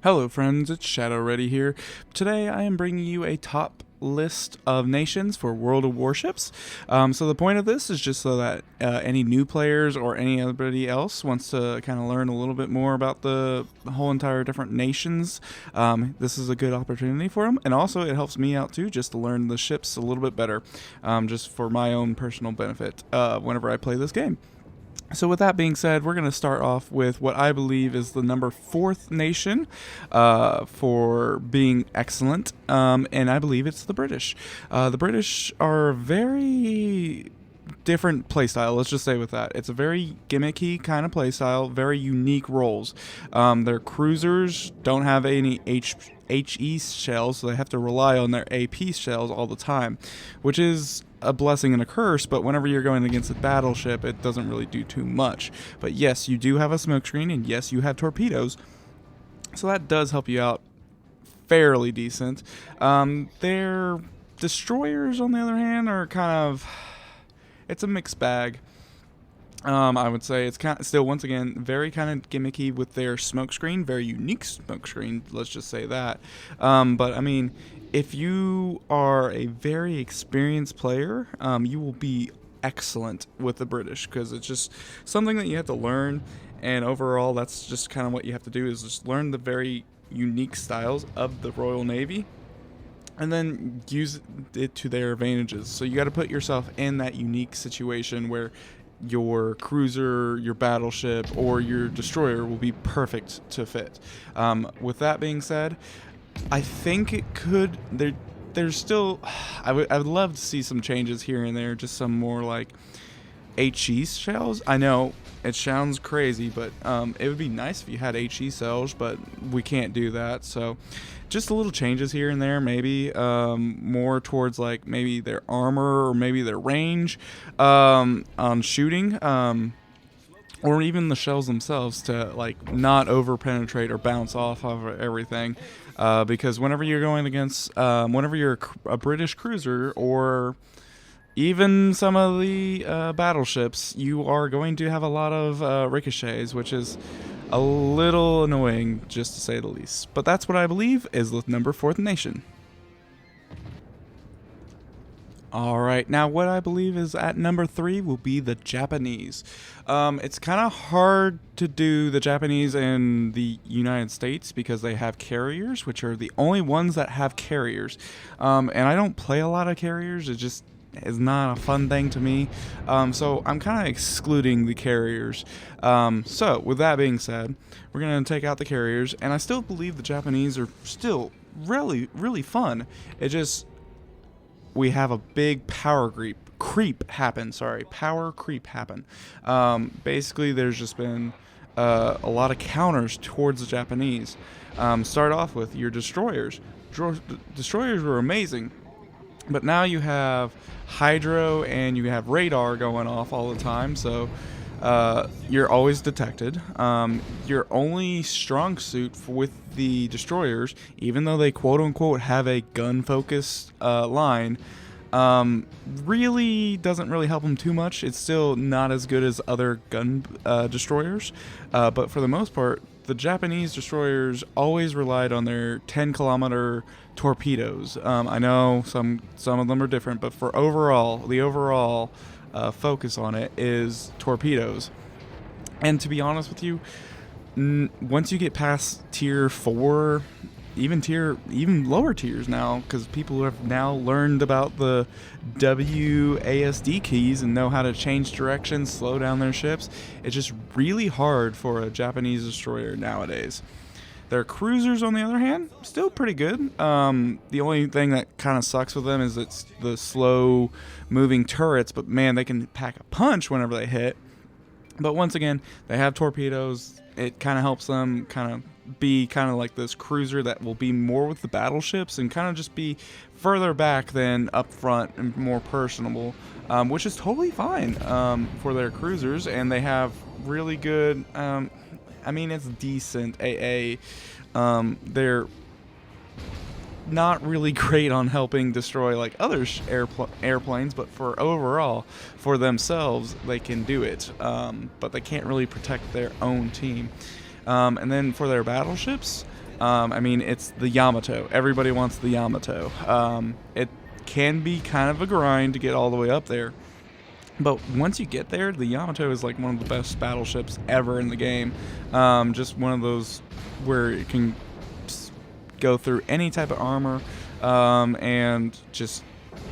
Hello friends, it's Shadow Ready here. Today I am bringing you a top list of nations for World of Warships. So the point of this is just so that any new players or anybody else wants to kind of learn a little bit more about the whole entire different nations, this is a good opportunity for them. And also it helps me out too, just to learn the ships a little bit better, just for my own personal benefit whenever I play this game. So with that being said, we're going to start off with what I believe is the number 4th nation for being excellent, and I believe it's the British. The British are a very different playstyle, let's just say with that. It's a very gimmicky kind of playstyle, very unique roles. Their cruisers don't have any HE shells, so they have to rely on their AP shells all the time, which is a blessing and a curse, but whenever you're going against a battleship, it doesn't really do too much. But yes, you do have a smokescreen, and yes, you have torpedoes, so that does help you out fairly decent. Their destroyers, on the other hand, are it's a mixed bag. I would say it's still, once again, very kind of gimmicky with their smokescreen, very unique smokescreen, let's just say that. But I mean, if you are a very experienced player, you will be excellent with the British, because it's just something that you have to learn, and overall that's just kind of what you have to do, is just learn the very unique styles of the Royal Navy and then use it to their advantages. So you got to put yourself in that unique situation where your cruiser, your battleship, or your destroyer will be perfect to fit. With that being said, I think it could. There's still. I would love to see some changes here and there. Just some more like HE shells. I know it sounds crazy, but it would be nice if you had HE shells, but we can't do that. So just a little changes here and there, maybe more towards like maybe their armor or maybe their range on shooting, or even the shells themselves to like not over penetrate or bounce off of everything, because whenever you're going against whenever you're a British cruiser or even some of the battleships, you are going to have a lot of ricochets, which is a little annoying, just to say the least. But that's what I believe is the number 4th nation. Alright, now what I believe is at number 3 will be the Japanese. It's kind of hard to do the Japanese in the United States because they have carriers, which are the only ones that have carriers. And I don't play a lot of carriers, it just is not a fun thing to me, so I'm kind of excluding the carriers. So with that being said, we're going to take out the carriers, and I still believe the Japanese are still really fun. It just, we have a big power creep happen. Basically there's just been a lot of counters towards the Japanese. Start off with your destroyers. Destroyers were amazing, but now you have hydro and you have radar going off all the time, so you're always detected. Your only strong suit with the destroyers, even though they quote-unquote have a gun-focused line, really doesn't really help them too much. It's still not as good as other gun destroyers, but for the most part, the Japanese destroyers always relied on their 10-kilometer torpedoes. I know some of them are different, but for the overall focus on it is torpedoes. And to be honest with you, once you get past tier 4, even lower tiers now, because people have now learned about the WASD keys and know how to change direction, slow down their ships. It's just really hard for a Japanese destroyer nowadays. Their cruisers, on the other hand, still pretty good. The only thing that kind of sucks with them is it's the slow moving turrets, but man, they can pack a punch whenever they hit. But once again, they have torpedoes. It kind of helps them kind of be kind of like this cruiser that will be more with the battleships and kind of just be further back than up front and more personable, which is totally fine for their cruisers. And they have really good, I mean, it's decent AA. They're not really great on helping destroy like other airplanes, but for themselves, they can do it. But they can't really protect their own team. And then for their battleships, I mean, it's the Yamato. Everybody wants the Yamato. It can be kind of a grind to get all the way up there. But once you get there, the Yamato is like one of the best battleships ever in the game. Just one of those where it can go through any type of armor, and just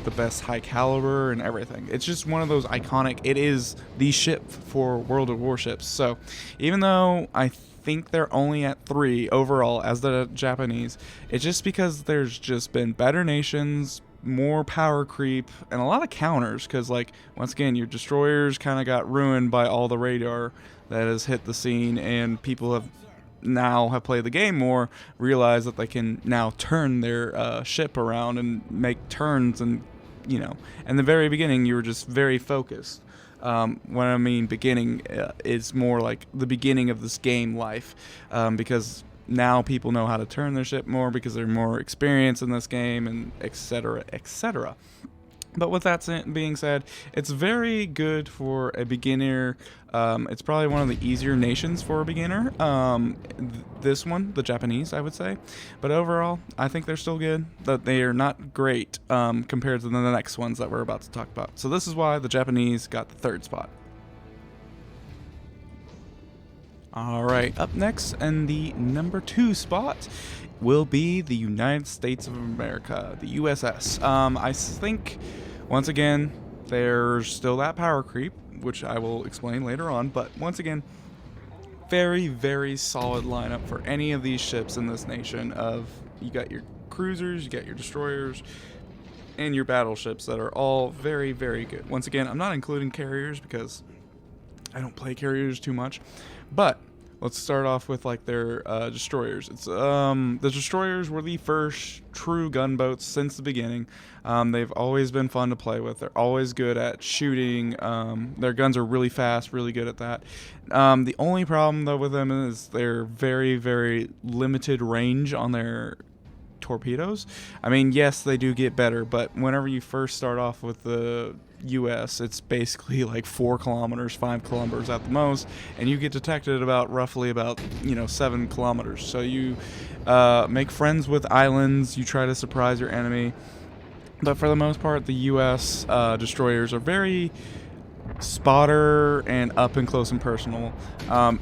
the best high caliber and everything. It's just one of those iconic. It is the ship for World of Warships. So even though I think they're only at 3 overall as the Japanese, it's just because there's just been better nations, more power creep, and a lot of counters, because like once again your destroyers kind of got ruined by all the radar that has hit the scene, and people have played the game more, realize that they can now turn their ship around and make turns. And in the very beginning you were just very focused. When I mean beginning, is more like the beginning of this game life, because now people know how to turn their ship more because they're more experienced in this game, and etc., etc. But with that being said, it's very good for a beginner. It's probably one of the easier nations for a beginner. This one, the Japanese, I would say. But overall, I think they're still good. But they are not great compared to the next ones that we're about to talk about. So this is why the Japanese got the 3rd spot. All right, up next, and the number 2 spot will be the United States of America, the USS. I think, once again, there's still that power creep, which I will explain later on, but once again, very, very solid lineup for any of these ships in this nation. You got your cruisers, you got your destroyers, and your battleships that are all very, very good. Once again, I'm not including carriers because I don't play carriers too much, but let's start off with like their destroyers. It's the destroyers were the first true gunboats since the beginning. They've always been fun to play with. They're always good at shooting. Their guns are really fast, really good at that. The only problem though with them is their very, very limited range on their torpedoes. I mean, yes, they do get better, but whenever you first start off with the US, it's basically like 4 kilometers, 5 kilometers at the most, and you get detected roughly about 7 kilometers. So you make friends with islands, you try to surprise your enemy, but for the most part, the US destroyers are very spotter and up and close and personal.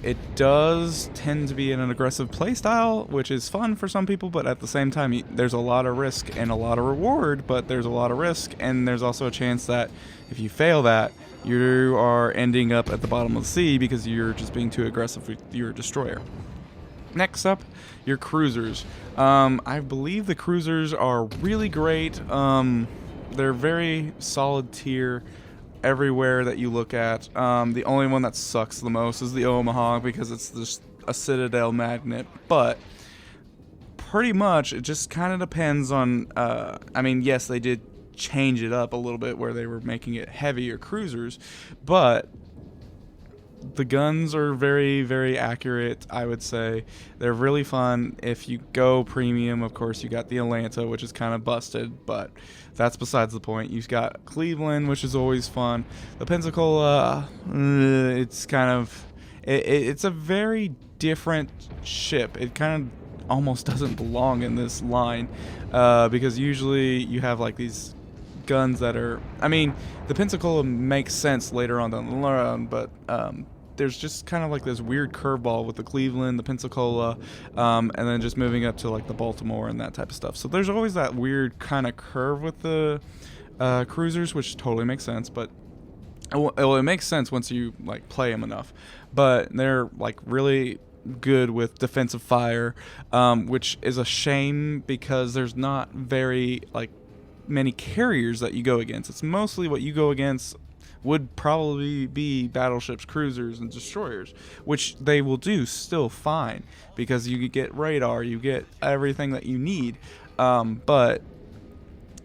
It does tend to be an aggressive playstyle, which is fun for some people, but at the same time, there's a lot of risk and a lot of reward, but there's a lot of risk, and there's also a chance that if you fail that, you are ending up at the bottom of the sea because you're just being too aggressive with your destroyer. Next up, your cruisers. I believe the cruisers are really great. They're very solid tier everywhere that you look at. The only one that sucks the most is the Omaha because it's just a Citadel magnet, but pretty much it just kind of depends on I mean, yes, they did change it up a little bit where they were making it heavier cruisers, but the guns are very, very accurate, I would say. They're really fun. If you go premium, of course, you got the Atlanta, which is kind of busted, but that's besides the point. You've got Cleveland, which is always fun. The Pensacola, it's kind of... It's a very different ship. It kind of almost doesn't belong in this line, because usually you have like these guns that are... I mean, the Pensacola makes sense later on down the line, but there's just kind of like this weird curveball with the Cleveland, the Pensacola, and then just moving up to like the Baltimore and that type of stuff. So there's always that weird kind of curve with the cruisers, which totally makes sense, but it makes sense once you like play them enough. But they're like really good with defensive fire, which is a shame because there's not very like many carriers that you go against. It's mostly what you go against would probably be battleships, cruisers, and destroyers, which they will do still fine because you get radar, you get everything that you need, but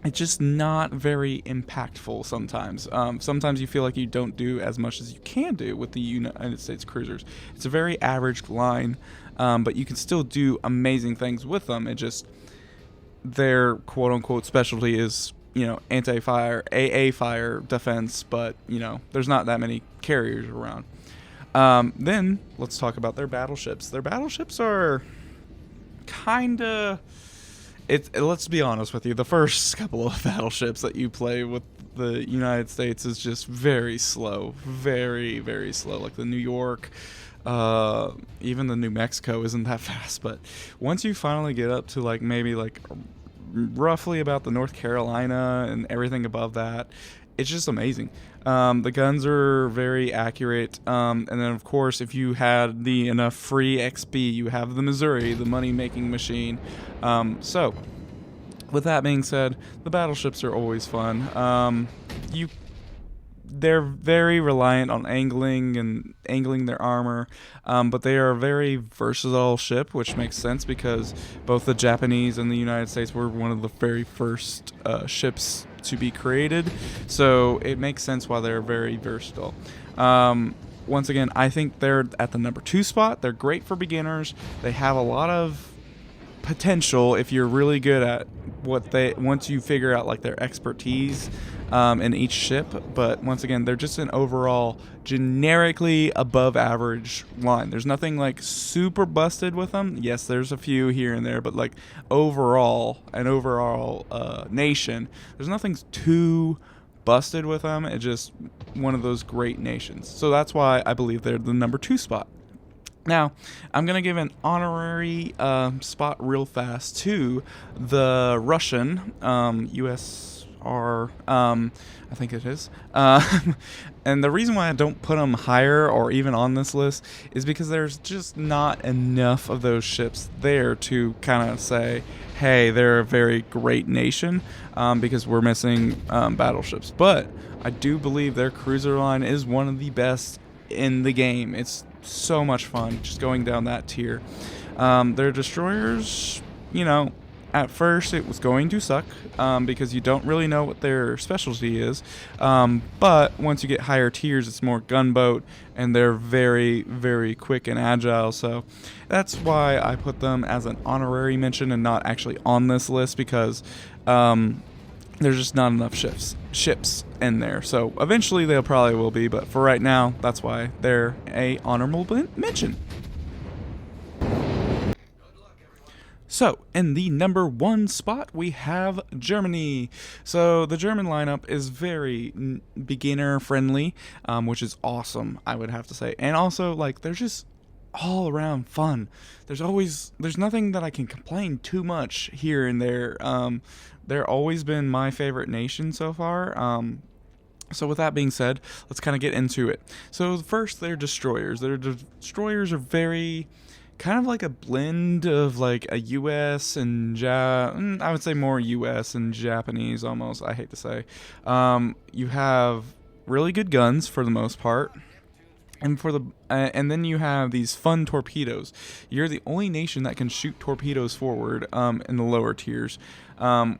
it's just not very impactful sometimes. Sometimes you feel like you don't do as much as you can do with the United States cruisers. It's a very average line, but you can still do amazing things with them. It just, their quote-unquote specialty is, anti-fire, AA fire defense, but, there's not that many carriers around. Then, let's talk about their battleships. Their battleships are kind of let's be honest with you, the first couple of battleships that you play with the United States is just very slow, very, very slow. Like the New York, even the New Mexico isn't that fast. But once you finally get up to like maybe like roughly about the North Carolina and everything above that, it's just amazing. The guns are very accurate, and then of course, if you had the enough free XP, you have the Missouri, the money-making machine. So, with that being said, the battleships are always fun. They're very reliant on angling their armor, but they are a very versatile ship, which makes sense because both the Japanese and the United States were one of the very first ships to be created, so it makes sense why they're very versatile. Once again, I think they're at the number 2 spot. They're great for beginners. They have a lot of potential if you're really good at once you figure out like their expertise in each ship. But once again, they're just an overall generically above average line. There's nothing like super busted with them. Yes, there's a few here and there, but like overall nation, there's nothing too busted with them. It's just one of those great nations. So that's why I believe they're the number 2 spot. Now, I'm going to give an honorary spot real fast to the Russian USR, I think it is. And the reason why I don't put them higher or even on this list is because there's just not enough of those ships there to kind of say, hey, they're a very great nation, because we're missing battleships. But I do believe their cruiser line is one of the best in the game. It's so much fun just going down that tier. Their destroyers, at first it was going to suck, because you don't really know what their specialty is, but once you get higher tiers, it's more gunboat, and they're very, very quick and agile. So that's why I put them as an honorary mention and not actually on this list, because there's just not enough ships in there. So eventually they'll probably will be, but for right now, that's why they're a honorable mention. So, in the number 1 spot, we have Germany. So, the German lineup is very beginner friendly, which is awesome, I would have to say. And also, like, they're just all around fun. There's nothing that I can complain too much here and there. They're always been my favorite nation so far. So with that being said, let's kind of get into it. So first, they're destroyers. Their destroyers are very kind of like a blend of like a US and I would say more US and Japanese almost, I hate to say. You have really good guns for the most part. And then you have these fun torpedoes. You're the only nation that can shoot torpedoes forward in the lower tiers,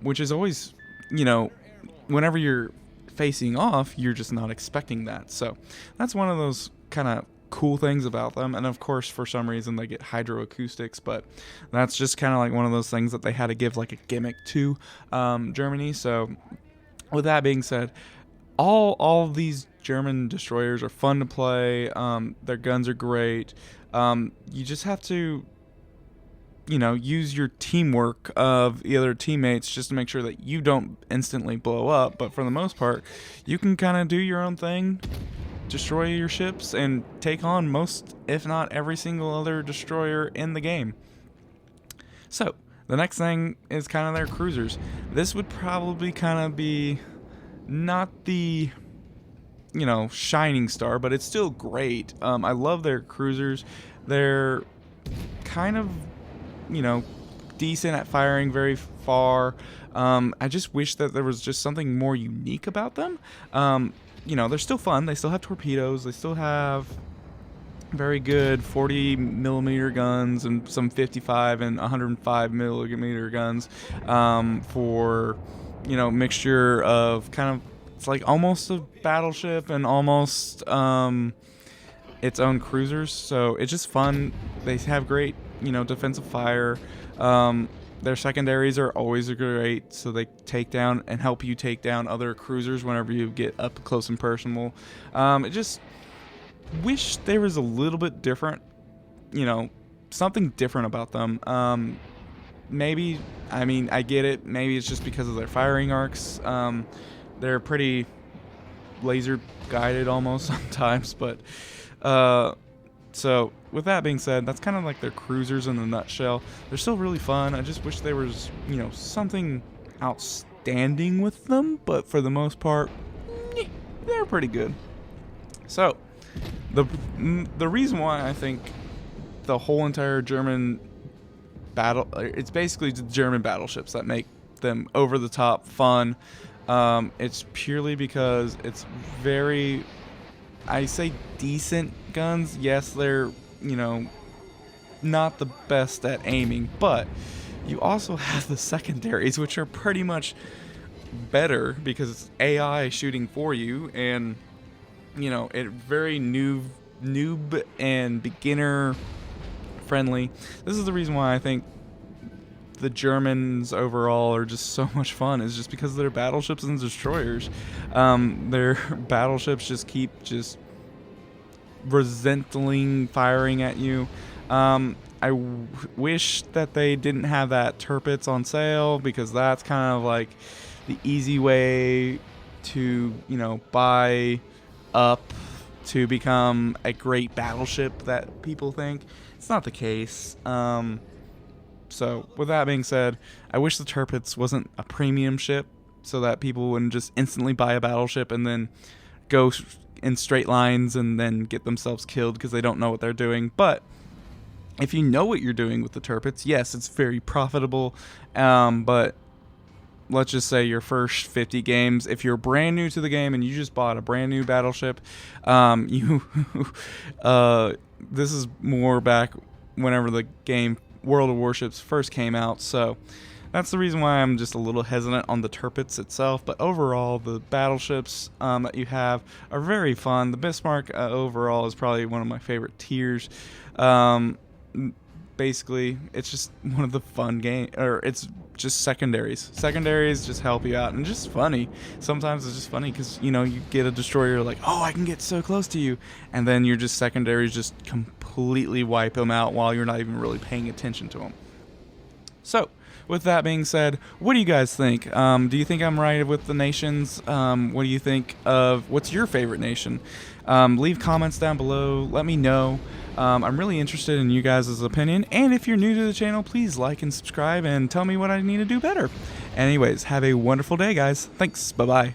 which is always, whenever you're facing off, you're just not expecting that. So that's one of those kind of cool things about them. And of course, for some reason, they get hydroacoustics, but that's just kind of like one of those things that they had to give like a gimmick to Germany. So with that being said, all of these German destroyers are fun to play. Their guns are great. You just have to, use your teamwork of the other teammates just to make sure that you don't instantly blow up. But for the most part, you can kind of do your own thing, destroy your ships, and take on most, if not every single other destroyer in the game. So, the next thing is kind of their cruisers. This would probably kind of be not the shining star, but it's still great. I love their cruisers. They're kind of decent at firing very far. I just wish that there was just something more unique about them. They're still fun. They still have torpedoes. They still have very good 40 millimeter guns and some 55 and 105 millimeter guns for mixture of kind of, it's like almost a battleship and almost its own cruisers. So it's just fun. They have great, defensive fire. Their secondaries are always great, so they take down and help you take down other cruisers whenever you get up close and personal. I just wish there was a little bit different, something different about them. maybe, I mean, I get it. Maybe it's just because of their firing arcs. They're pretty laser guided almost sometimes, but so with that being said, that's kind of like their cruisers in a nutshell. They're still really fun. I just wish there was, something outstanding with them, but for the most part, they're pretty good. So the reason why I think the whole entire German battle, it's basically the German battleships that make them over the top fun. It's purely because it's very, I say decent guns. Yes, they're, not the best at aiming, but you also have the secondaries, which are pretty much better because it's AI shooting for you, and, it very noob and beginner friendly. This is the reason why I think the Germans overall are just so much fun, is just because of their battleships and destroyers. Their battleships just keep resentling firing at you. I wish that they didn't have that Tirpitz on sale, because that's kind of like the easy way to, buy up to become a great battleship that people think. It's not the case. So with that being said, I wish the Tirpitz wasn't a premium ship, so that people wouldn't just instantly buy a battleship and then go in straight lines and then get themselves killed because they don't know what they're doing. But if you know what you're doing with the Tirpitz, yes, it's very profitable. But let's just say your first 50 games, if you're brand new to the game and you just bought a brand new battleship, this is more back whenever the game World of Warships first came out, so that's the reason why I'm just a little hesitant on the Tirpitz itself. But overall, the battleships that you have are very fun. The Bismarck overall is probably one of my favorite tiers. Basically, it's just one of the fun it's just secondaries. Secondaries just help you out, and just funny. Sometimes it's just funny because, you get a destroyer like, oh, I can get so close to you, and then your just secondaries just completely wipe them out while you're not even really paying attention to them. So, with that being said, what do you guys think? Do you think I'm right with the nations? What do you think of, what's your favorite nation? Leave comments down below. Let me know. I'm really interested in you guys' opinion. And if you're new to the channel, please like and subscribe and tell me what I need to do better. Anyways, have a wonderful day, guys. Thanks. Bye-bye.